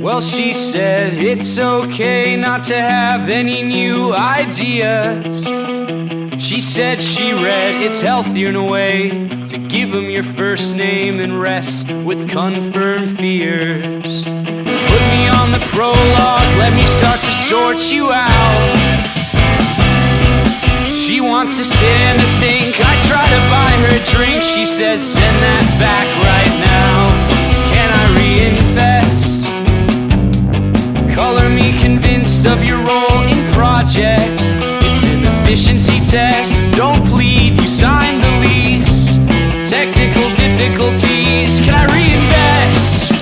Well, she said it's okay not to have any new ideas. She said she read it's healthier in a way to give them your first name and rest with confirmed fears. Put me on the prologue, let me start to sort you out. She wants to sit and to think, I try to buy her a drink. She says send that back right now. Can I reinvest? Color me convinced of your role in projects. It's an efficiency test. Don't plead, you signed the lease. Technical difficulties, can I reinvest?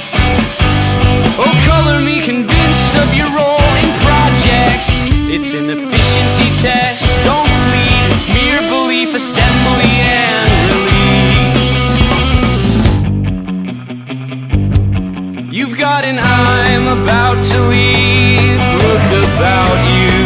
Oh, color me convinced of your role in projects. It's an efficiency test. Don't plead, mere belief, assembly and relief. You've got an I'm about to leave look about you.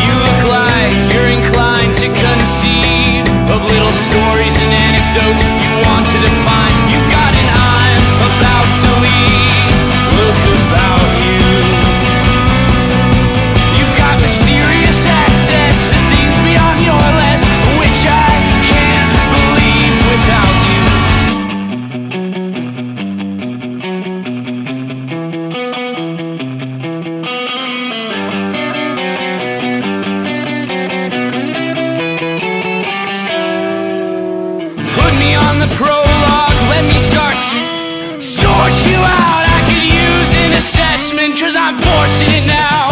You look like you're inclined to conceive of little stories and anecdotes you want to define. You've got an I'm about to leave look about you. You've got mysterious access to things beyond your list, which I can't believe without you. The prologue, let me start to sort you out. I could use an assessment, cause I'm forcing it now.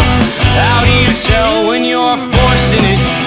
How do you tell when you're forcing it?